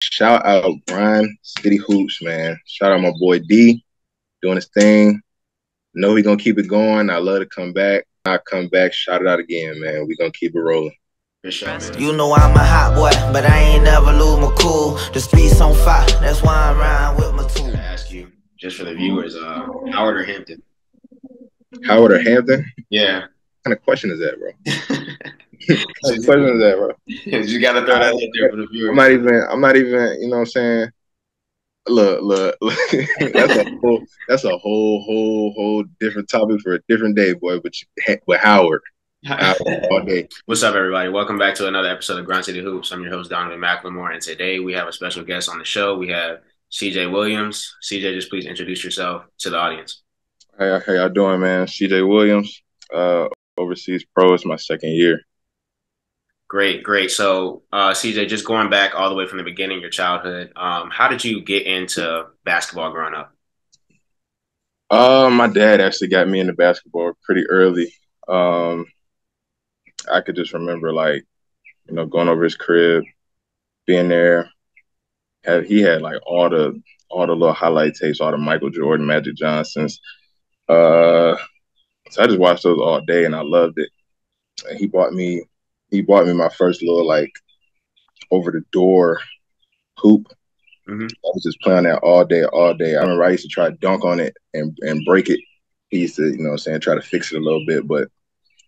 Shout out Brian, City Hoops, man. Shout out my boy D doing his thing. Know he gonna keep it going. I love to come back. I come back, shout it out again, man. We gonna keep it rolling. For sure, man. You know I'm a hot boy, but I ain't never lose my cool. The speed's on fire, that's why I'm riding with my tool. I ask you, just for the viewers, Howard or Hampton? Howard or Hampton? Yeah. What kind of question is that, bro? What kind of question is that, bro? You gotta throw that out there for the viewers. I'm not even, you know what I'm saying? Look. that's a whole different topic for a different day, boy. But with Howard all day. What's up, everybody? Welcome back to another episode of Grind City Hoops. I'm your host, Donovan McLemore, and today we have a special guest on the show. We have CJ Williams. CJ, just please introduce yourself to the audience. Hey, how y'all doing, man? CJ Williams, overseas pro. It's my second year. Great. So, CJ, just going back all the way from the beginning, your childhood, how did you get into basketball growing up? My dad actually got me into basketball pretty early. I could just remember, like, going over his crib, being there. He had like all the little highlight tapes, all the Michael Jordan, Magic Johnsons. So I just watched those all day, and I loved it. And he bought me my first little like over the door hoop. Mm-hmm. I was just playing that all day. I remember I used to try to dunk on it and break it. He used to, try to fix it a little bit, but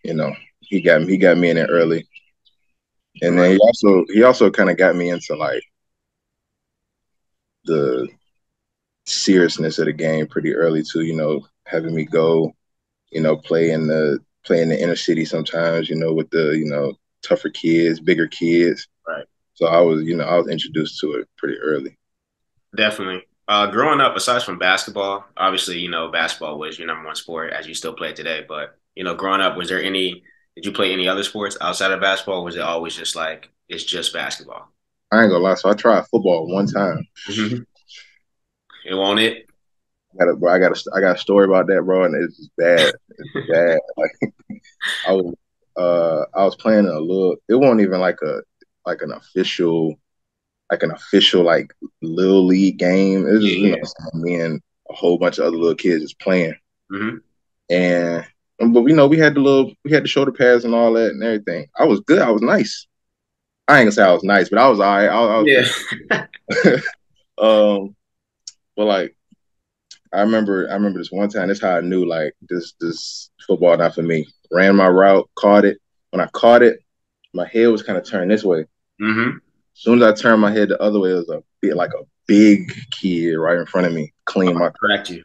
he got me in there early. And then he also kind of got me into like the seriousness of the game pretty early too, having me go, play in the inner city sometimes, with the, tougher kids, bigger kids. Right. So I was introduced to it pretty early. Definitely. Growing up, aside from basketball, obviously, basketball was your number one sport as you still play today. But, growing up, did you play any other sports outside of basketball? Or was it always just like, it's just basketball? I ain't gonna lie. So I tried football one time. Mm-hmm. It won't it? I got a story about that, bro, and it's just bad. It's bad. Like I was playing a little. It wasn't even like an official like little league game. It was just me and a whole bunch of other little kids just playing. Mm-hmm. But we had the shoulder pads and all that and everything. I was good. I was nice. I ain't gonna say I was nice, but I was all right. I was but like I remember this one time. This is how I knew like this football not for me. Ran my route, caught it. When I caught it, my head was kind of turned this way. Mm-hmm. As soon as I turned my head the other way, it was a big kid right in front of me, clean my crazy.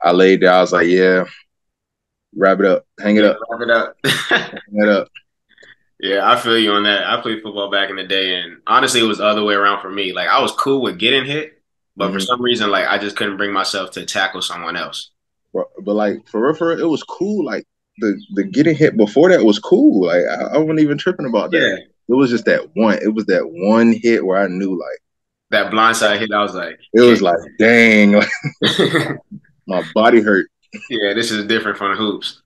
I laid there. I was like, yeah, wrap it up, hang it up, wrap it up, hang it up. Yeah, I feel you on that. I played football back in the day, and honestly, it was the other way around for me. Like I was cool with getting hit, but for some reason, like I just couldn't bring myself to tackle someone else. But like for real, it was cool. Like the getting hit before that was cool. Like I wasn't even tripping about that. Yeah. It was just that one. It was that one hit where I knew like that blindside hit. I was like, it was like, dang, like, my body hurt. Yeah, this is different from the hoops.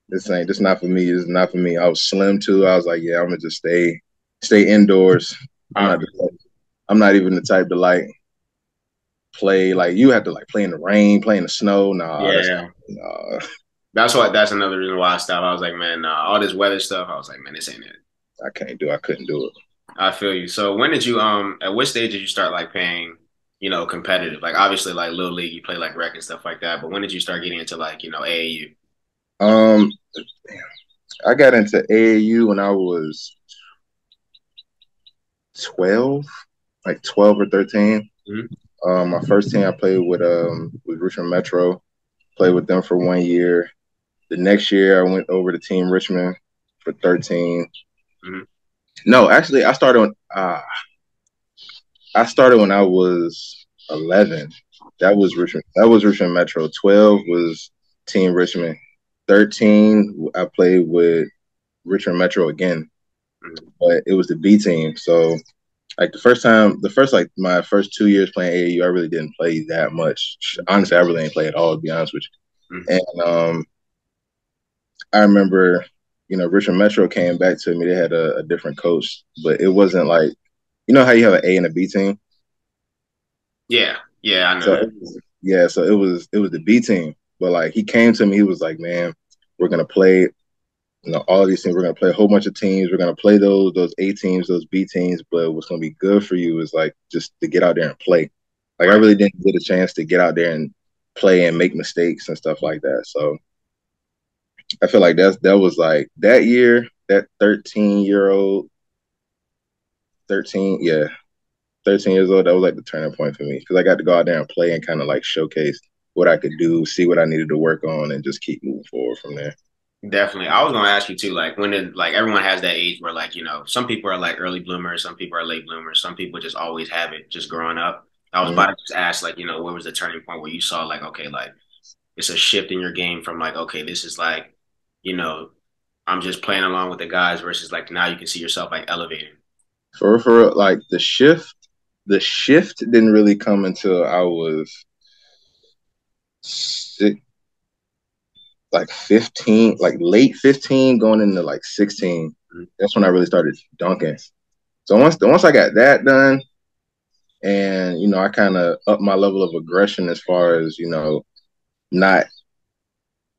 This not for me. This is not for me. I was slim too. I was like, yeah, I'm gonna just stay indoors. I'm not even the type to like play. Like you have to like play in the rain, play in the snow. Nah, yeah. That's another reason why I stopped. I was like, man, all this weather stuff. I was like, man, this ain't it. I couldn't do it. I feel you. So when did you at what stage did you start like playing, competitive? Like obviously like little league, you play like rec and stuff like that. But when did you start getting into like, AAU? I got into AAU when I was 12, like 12 or 13. Mm-hmm. My first team I played with Richmond Metro. Played with them for 1 year. The next year I went over to Team Richmond for 13. Mm-hmm. No, actually I started when I was 11. That was Richmond Metro. 12 was Team Richmond. 13 I played with Richmond Metro again. Mm-hmm. But it was the B team. So like my first 2 years playing AAU, I really didn't play that much. Honestly, I really didn't play at all, to be honest with you. Mm-hmm. And I remember, Richmond Metro came back to me. They had a different coach, but it wasn't like you know how you have an A and a B team? Yeah, yeah, I know So that. so it was the B team. But like he came to me, he was like, man, we're gonna play, all of these things. We're gonna play a whole bunch of teams. We're gonna play those A teams, those B teams. But what's gonna be good for you is like just to get out there and play. Like I Right. really didn't get a chance to get out there and play and make mistakes and stuff like that. So I feel like that was like that year, that 13-year-old, 13, yeah, 13 years old, that was like the turning point for me because I got to go out there and play and kind of like showcase what I could do, see what I needed to work on, and just keep moving forward from there. Definitely. I was gonna ask you too, like when did like everyone has that age where like, some people are like early bloomers, some people are late bloomers, some people just always have it just growing up. I was about Mm-hmm. to just ask like, where was the turning point where you saw like, okay, like it's a shift in your game from like, okay, this is like, you know, I'm just playing along with the guys versus like now you can see yourself like elevating. For like the shift didn't really come until I was six, like 15, like late 15, going into like 16. Mhm. That's when I really started dunking. So once I got that done, and I kind of upped my level of aggression as far as not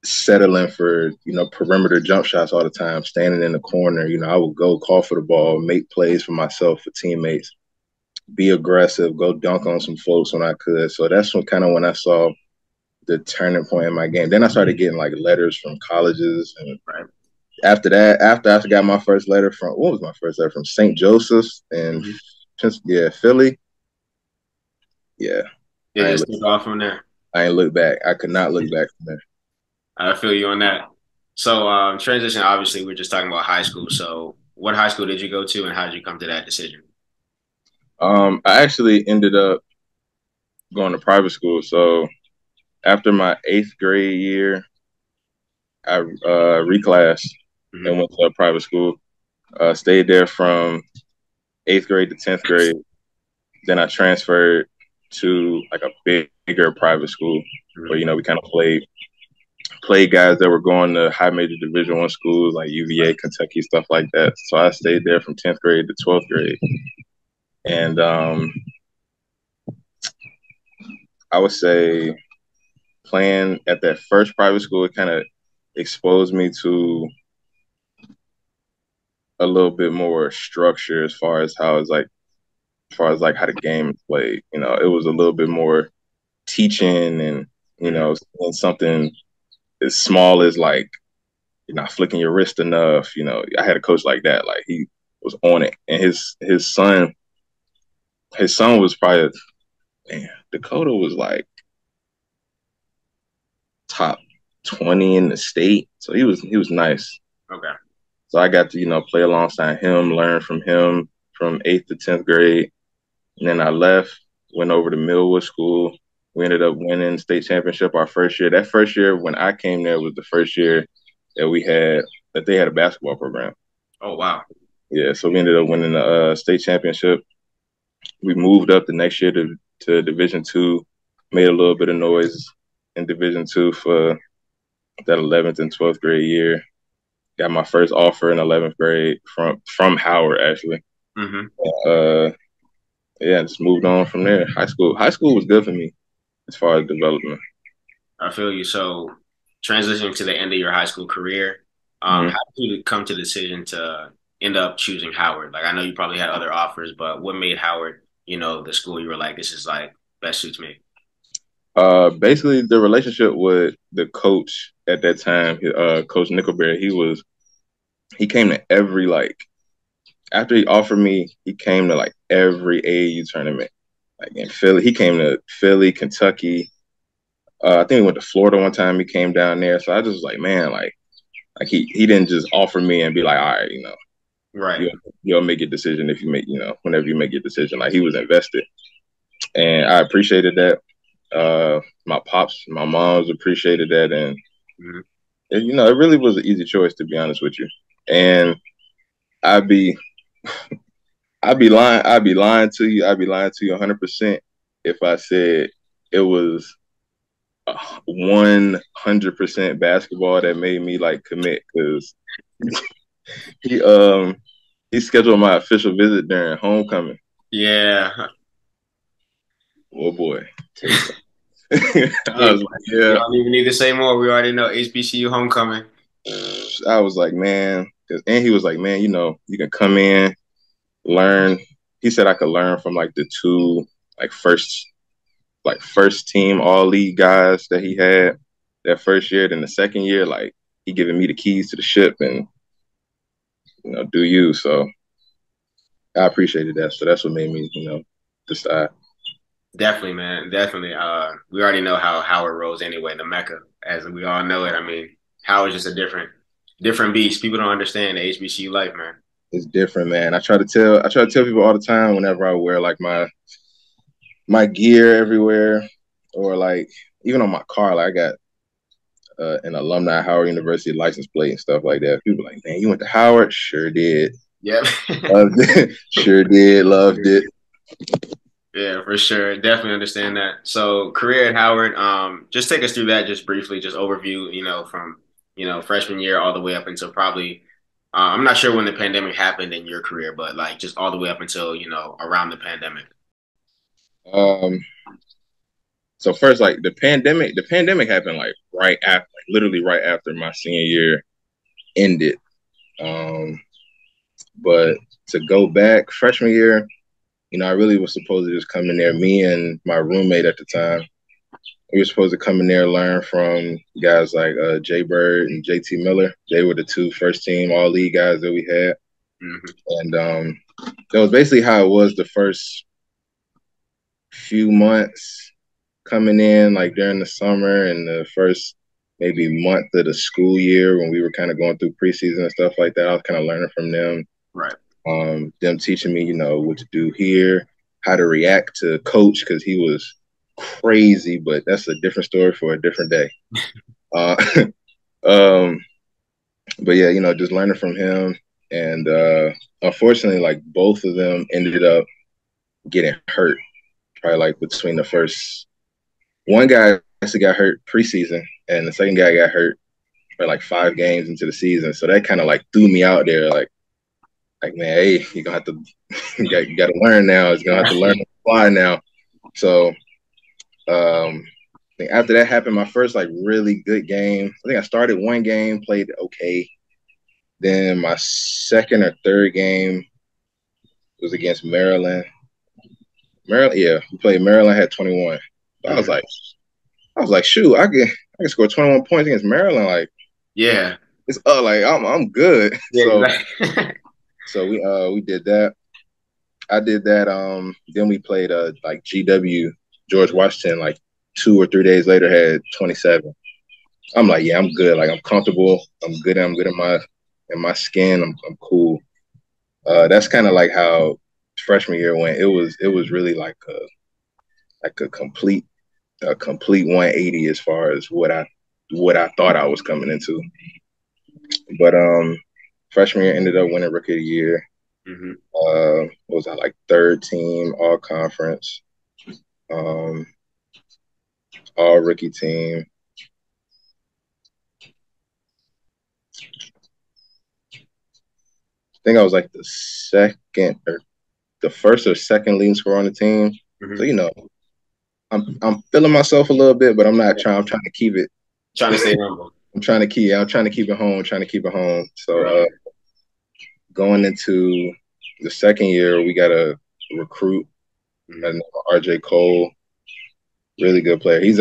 settling for perimeter jump shots all the time, standing in the corner. I would go call for the ball, make plays for myself, for teammates, be aggressive, go dunk on some folks when I could. So that's when I saw the turning point in my game. Then I started getting like letters from colleges, and Right. after that, after I got my first letter from what was my first letter from St. Joseph's and Mhm. yeah, Philly. Yeah, It I ain't just look, took off from there. I ain't look back. I could not look back from there. I feel you on that. So transition, obviously we're just talking about high school. So what high school did you go to and how did you come to that decision? I actually ended up going to private school. So after my eighth grade year, I reclassed Hmm. and went to a private school. Stayed there from eighth grade to 10th grade. Then I transferred to like a bigger private school where we kind of played guys that were going to high major Division I schools like UVA, Kentucky, stuff like that. So I stayed there from 10th grade to 12th grade, and I would say playing at that first private school, it kind of exposed me to a little bit more structure as far as how the game is played. It was a little bit more teaching and Hmm. something as small as like you're not flicking your wrist enough. I had a coach like that. Like he was on it, and his son was probably, man, Dakota was like top 20 in the state, so he was nice. Okay. So I got to play alongside him, learn from him from 8th to 10th grade, and then I left, went over to Millwood School. We ended up winning state championship our first year. That first year when I came there was the first year that they had a basketball program. Oh, wow. Yeah, so we ended up winning the state championship. We moved up the next year to Division II, made a little bit of noise in Division II for that 11th and 12th grade year. Got my first offer in 11th grade from Howard, actually. Hmm. Uh, yeah, just moved on from there. High school was good for me as far as development. I feel you. So transitioning to the end of your high school career, Mm-hmm. how did you come to the decision to end up choosing Howard? Like I know you probably had other offers, but what made Howard, the school you were like, this is like best suits me? Basically, the relationship with the coach at that time, Coach Nickelberry, he came to every like after he offered me, he came to like every AAU tournament. Like in Philly, he came to Philly, Kentucky. I think he went to Florida one time. He came down there, so I just was like, man, like he didn't just offer me and be like, all right, Right. you'll you'll make your decision if you make whenever you make your decision. Like he was invested, and I appreciated that. My pops, my moms appreciated that, and Hmm. it really was an easy choice to be honest with you. And I'd be I'd be lying to you 100% if I said it was 100% basketball that made me like commit because he he scheduled my official visit during homecoming. Yeah. Oh boy. I Yeah, was like, you yeah. don't even need to say more. We already know HBCU homecoming. I was like, man, and he was like, man, you can come in, learn. He said I could learn from like the two like first team all league guys that he had that first year. Then the second year, like he giving me the keys to the ship and do you. So I appreciated that. So that's what made me, decide. Definitely, man. Definitely. We already know how Howard rolls anyway, the Mecca, as we all know it. I mean, Howard's just a different beast. People don't understand the HBCU life, man. It's different, man. I try to tell people all the time whenever I wear like my gear everywhere, or like even on my car, like I got an alumni Howard University license plate and stuff like that. People are like, man, you went to Howard? Sure did. Yep. Loved it. Sure did. Loved it. Yeah, for sure. Definitely understand that. So career at Howard, just take us through that just briefly, just overview, from, freshman year all the way up until probably, I'm not sure when the pandemic happened in your career, but like just all the way up until, around the pandemic. Um, so first, like the pandemic happened like right after, like literally right after my senior year ended. Um, but to go back freshman year, I really was supposed to just come in there. Me and my roommate at the time, we were supposed to come in there and learn from guys like Jay Bird and JT Miller. They were the two first team all league guys that we had. Mm-hmm. And that was basically how it was the first few months coming in, like during the summer and the first maybe month of the school year when we were kind of going through preseason and stuff like that. I was kind of learning from them. Right. Them teaching me, what to do here, how to react to coach, because he was crazy, but that's a different story for a different day. Uh, um, but yeah, just learning from him. And unfortunately, like both of them ended up getting hurt, probably like between the first one guy actually got hurt preseason, and the second guy got hurt for like 5 games into the season. So that kind of like threw me out there, like man, hey, you're gonna have to you got to learn now. It's gonna have to learn to fly now. So I think after that happened, my first like really good game. I think I started one game, played okay. Then my second or third game was against Maryland. Maryland, yeah, we played Maryland, had 21. So Mm-hmm. I was like, shoot, I can score 21 points against Maryland. Like, Yeah. it's like I'm good. Yeah, So exactly. we did that. I did that. Then we played like GW George Washington like 2 or 3 days later had 27. I'm like, yeah, I'm good. Like I'm comfortable. I'm good. I'm good in my skin. I'm cool. That's kind of like how freshman year went. It was really like a complete 180 as far as what I thought I was coming into. But freshman year ended up winning rookie of the year. Mm-hmm. What was I, like third team all conference, um, all rookie team. I think I was like the second or the first or second leading scorer on the team. Mm-hmm. So I'm feeling myself a little bit, but I'm not trying. I'm trying to keep it. Trying to stay humble. I'm trying to keep it home. Trying to keep it home. So Right. going into the second year, we got a recruit, Mm-hmm. RJ Cole, really good player. He's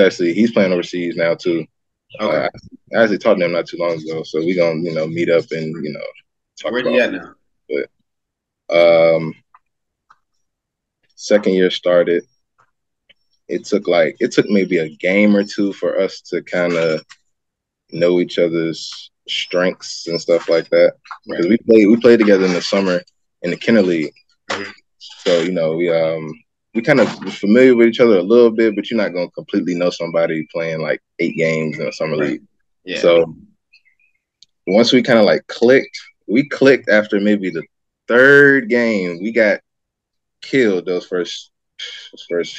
playing overseas now too. Okay. I actually talked to him not too long ago, so we gonna meet up and talk Where's he about at now? it. But second year started. It took maybe a game or two for us to kind of know each other's strengths and stuff like that, because Right. we played together in the summer in the Kinder League. Mm-hmm. So we kind of familiar with each other a little bit, but you're not gonna completely know somebody playing like 8 games in a summer Right. league. Yeah. So once we kind of like clicked, we clicked after maybe the third game. We got killed those first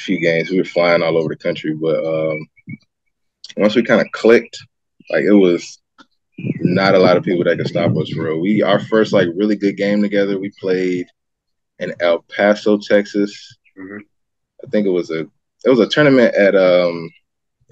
few games. We were flying all over the country, but once we kind of clicked, like it was not a lot of people that could stop us for real. Our first like really good game together, we played in El Paso, Texas. Mm-hmm. I think it was a tournament at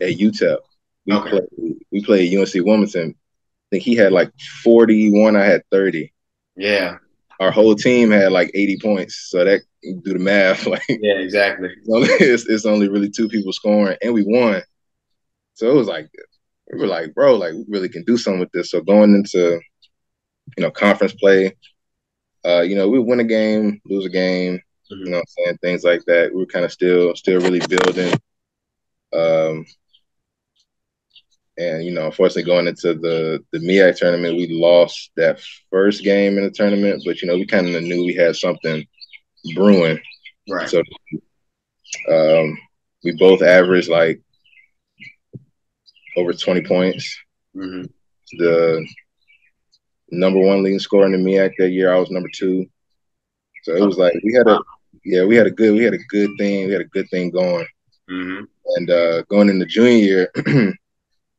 UTEP. We Okay. played we played UNC Wilmington. I think he had like 41. I had 30. Yeah. Our whole team had like 80 points. So that do the math. Like Yeah, exactly. it's only really two people scoring, and we won. So it was like we were like, bro, like we really can do something with this. So going into conference play, we win a game, lose a game, Mm-hmm. what I'm saying, things like that. We were kind of still really building. Um, and unfortunately, going into the MEAC tournament, we lost that first game in the tournament. But we kind of knew we had something brewing. Right. So we both averaged like over 20 points. Mm-hmm. The number one leading scorer in the MEAC that year, I was number two. So it was like we had a good thing. We had a good thing going. Mm-hmm. And going into junior year,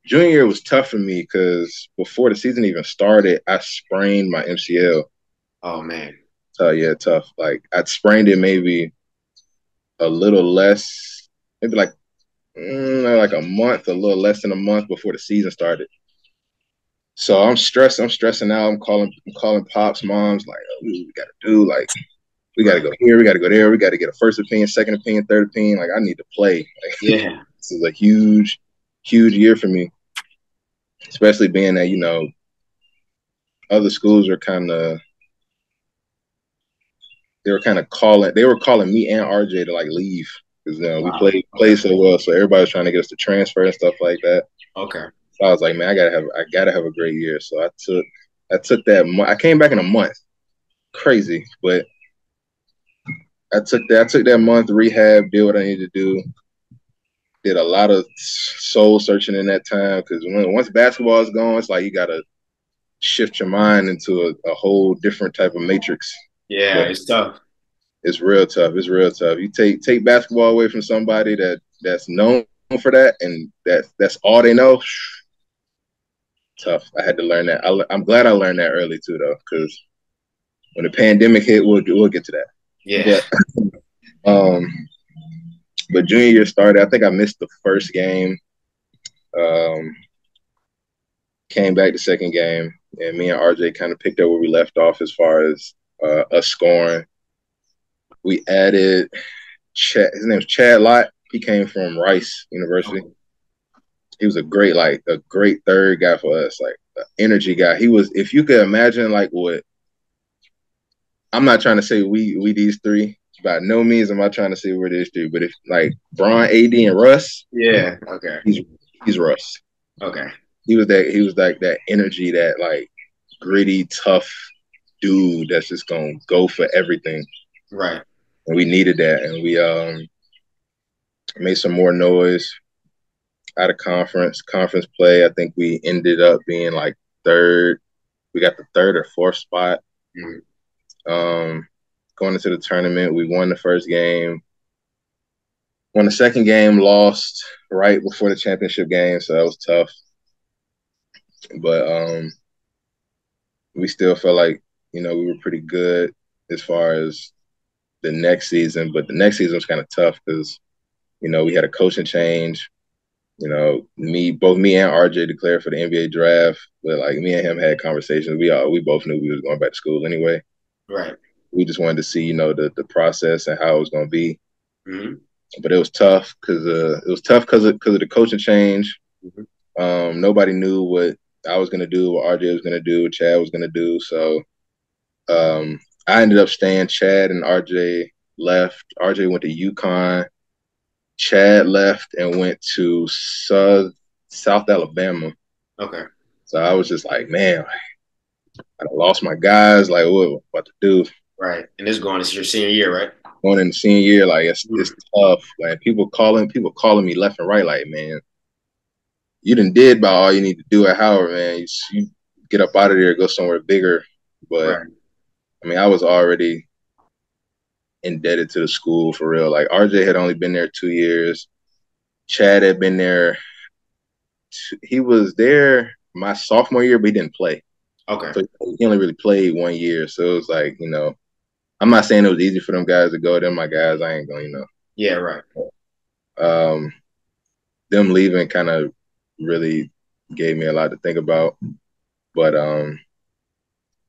junior year was tough for me because before the season even started, I sprained my MCL. Oh man. Yeah, tough. Like I sprained it maybe a little less, maybe like a month, a little less than a month before the season started. So I'm stressed. I'm stressing out. I'm calling pops, moms, like, oh, we got to do, like, we got to go here, we got to go there, we got to get a first opinion, second opinion, third opinion. Like, I need to play. Like, Yeah. this is a huge, huge year for me, especially being that other schools are they were calling me and RJ to like leave because we played so well, so everybody was trying to get us to transfer and stuff like that. Okay. So I was like, man, I gotta have a great year. So I took that. I came back in a month, crazy, but I took that month, rehab, did what I needed to do. Did a lot of soul searching in that time because once basketball is gone, it's like you gotta shift your mind into a whole different type of matrix. Yeah, But it's tough. it's real tough. It's real tough. You take basketball away from somebody that's known for that, and that's all they know. Tough. I had to learn that. I'm glad I learned that early too, though, because when the pandemic hit, we'll get to that. Yeah. But but junior year started. I think I missed the first game. Came back the second game, and me and RJ kind of picked up where we left off as far as us scoring. We added Chad. His name's Chad Lott. He came from Rice University. Okay. He was a great third guy for us, like an energy guy. He was, if you could imagine, like what. I'm not trying to say we these three. By no means am I trying to say we're these three. But if like Bron, AD, and Russ, Yeah. Okay. he's Russ. Okay. He was like that energy, that like gritty, tough dude that's just gonna go for everything. Right. And we needed that, and we made some more noise out of conference play. I think we ended up being like third. We got the third or fourth spot. Mm-hmm. Going into the tournament, we won the first game. Won the second game, lost right before the championship game, so that was tough. But we still felt like we were pretty good as far as the next season. But the next season was kind of tough because we had a coaching change. Both me and RJ declared for the NBA draft, but like me and him had conversations. We both knew we was going back to school anyway. Right. We just wanted to see the process and how it was going to be. Mm-hmm. But it was tough because of the coaching change. Mm-hmm. Nobody knew what I was going to do, what RJ was going to do, what Chad was going to do. So I ended up staying. Chad and RJ left. RJ went to UConn. Chad left and went to South Alabama. Okay. So I was just like, man, I lost my guys. Like, what to do? Right. And this is your senior year, right? Going in the senior year, like it's tough. Like people calling me left and right. Like, man, you done did about all you need to do at Howard, man. You get up out of there, go somewhere bigger. But right. I mean, I was already indebted to the school for real. Like RJ had only been there 2 years. Chad had been there. He was there my sophomore year, but he didn't play. Okay. So he only really played 1 year. So it was like, I'm not saying it was easy for them guys to go. Them my guys. I ain't going. Yeah, right. Um, them leaving kind of really gave me a lot to think about. But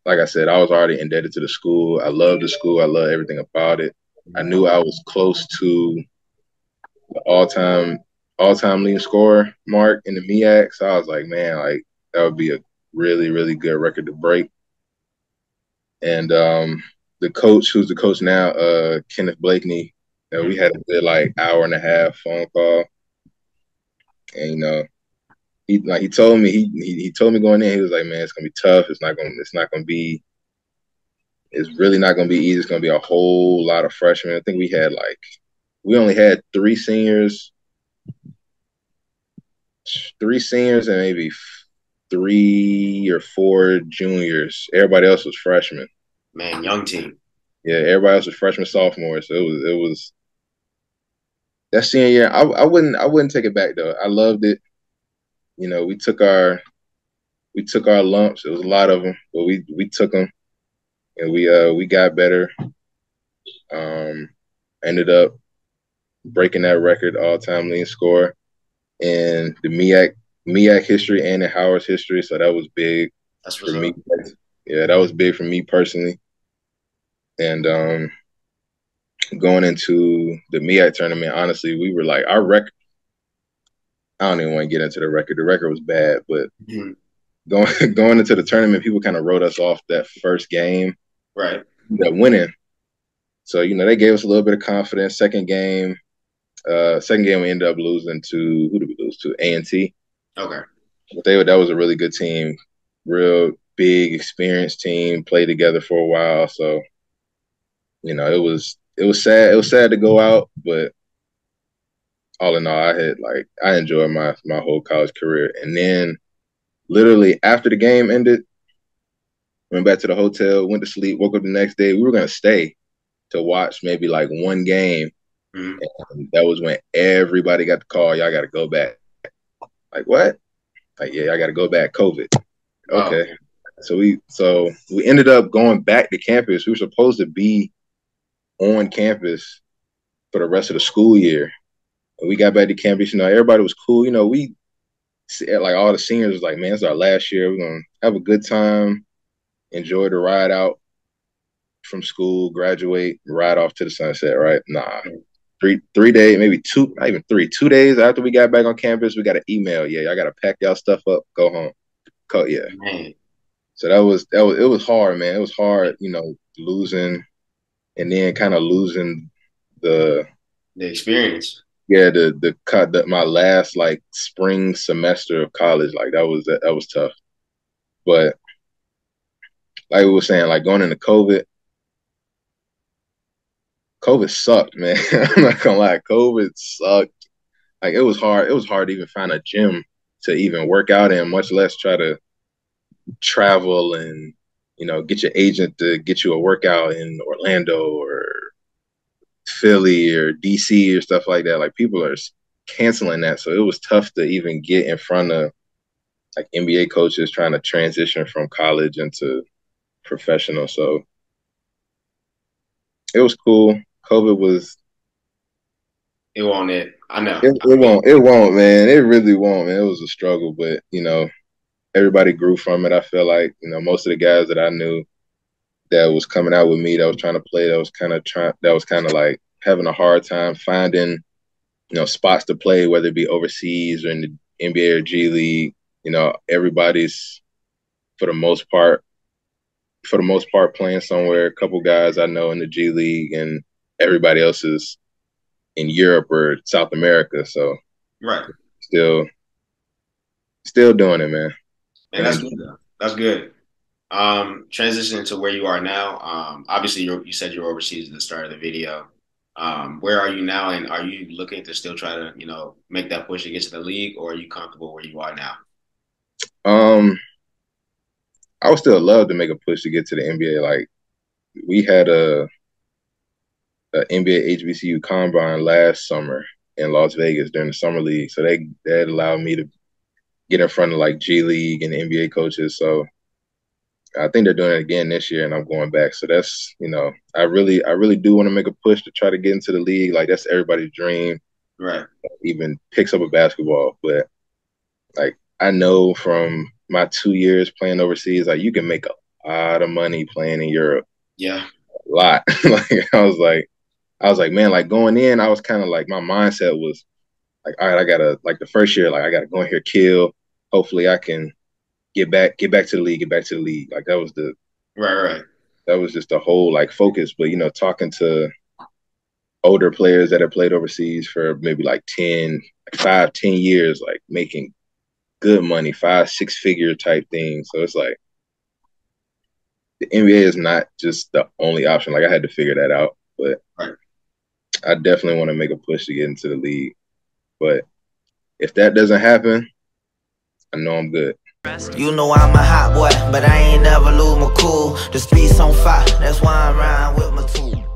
like I said, I was already indebted to the school. I love the school. I love everything about it. I knew I was close to the all time leading scorer mark in the MEAC. So I was like, man, like that would be a really, really good record to break. And the coach, who's the coach now, Kenneth Blakeney, we had a good like hour and a half phone call. And he told me he told me going in, he was like, man, it's gonna be tough. It's really not gonna be easy. It's gonna be a whole lot of freshmen. I think we only had three seniors and maybe 3 or 4 juniors. Everybody else was freshmen. Man, young team. Yeah, everybody else was freshman, sophomore. So it was that senior year. I wouldn't take it back though. I loved it. We took our lumps. It was a lot of them, but we took them, and we got better. Ended up breaking that record, all-time leading score in the MEAC history and in Howard's history. So that was big for me. Yeah, that was big for me personally. And going into the MEAC tournament, honestly, we were like our record. I don't even want to get into the record. The record was bad, but going into the tournament, people kind of wrote us off that first game, right? That winning. So they gave us a little bit of confidence. Second game, we ended up losing to who did we lose to? A&T. Okay. But that was a really good team, real big, experienced team. Played together for a while, so it was sad. It was sad to go out, but all in all, I enjoyed my whole college career. And then, literally after the game ended, went back to the hotel, went to sleep, woke up the next day. We were gonna stay to watch maybe like one game. And that was when everybody got the call. Y'all got to go back. Like what? Like yeah, I got to go back. COVID. Okay. So we ended up going back to campus. We were supposed to be on campus for the rest of the school year. And we got back to campus. Everybody was cool. We like all the seniors was like, man, it's our last year. We're gonna have a good time, enjoy the ride out from school, graduate, ride off to the sunset. Right? Nah. 3 days, maybe two, not even 3, 2 days after we got back on campus, we got an email. Yeah, I got to pack y'all stuff up, go home. Yeah. Man. So it was hard, man. It was hard, losing and then kind of losing the experience. Yeah, my last like spring semester of college, like that was tough. But like we were saying, like going into COVID sucked, man. I'm not gonna lie, COVID sucked. Like it was hard. It was hard to even find a gym to even work out in, much less try to travel and get your agent to get you a workout in Orlando or Philly or DC or stuff like that. Like people are canceling that, so it was tough to even get in front of like NBA coaches trying to transition from college into professional. So it was cool. COVID was. It won't. I know. It won't. It won't, man. It really won't, man. It was a struggle, but everybody grew from it. I feel like most of the guys that I knew that was coming out with me, that was trying to play, that was kind of like having a hard time finding spots to play, whether it be overseas or in the NBA or G League. Everybody's for the most part playing somewhere. A couple guys I know in the G League, and everybody else is in Europe or South America. So right, still doing it, man. And that's good. That's good. Transitioning to where you are now. Obviously, you said you were overseas at the start of the video. Where are you now, and are you looking to still try to make that push to get to the league, or are you comfortable where you are now? I would still love to make a push to get to the NBA. Like we had a NBA HBCU combine last summer in Las Vegas during the summer league, so that allowed me to get in front of like G League and NBA coaches. So I think they're doing it again this year, and I'm going back. So that's, I really do want to make a push to try to get into the league. Like that's everybody's dream. Right. Even picks up a basketball, but like I know from my 2 years playing overseas, like you can make a lot of money playing in Europe. Yeah. A lot. Like I was like, man, like going in, I was kind of like my mindset was like, all right, I gotta like the first year, like I gotta go in here, kill. Hopefully I can get back to the league, get back to the league. Like Right. that was just the whole like focus. But talking to older players that have played overseas for maybe like 10, like 5, 10 years, like making good money, 5, 6 figure type thing. So it's like the NBA is not just the only option. Like I had to figure that out, but Right. I definitely want to make a push to get into the league. But if that doesn't happen, I know I'm good. You know I'm a hot boy, but I ain't never lose my cool. The streets on fire, that's why I'm riding with my tool.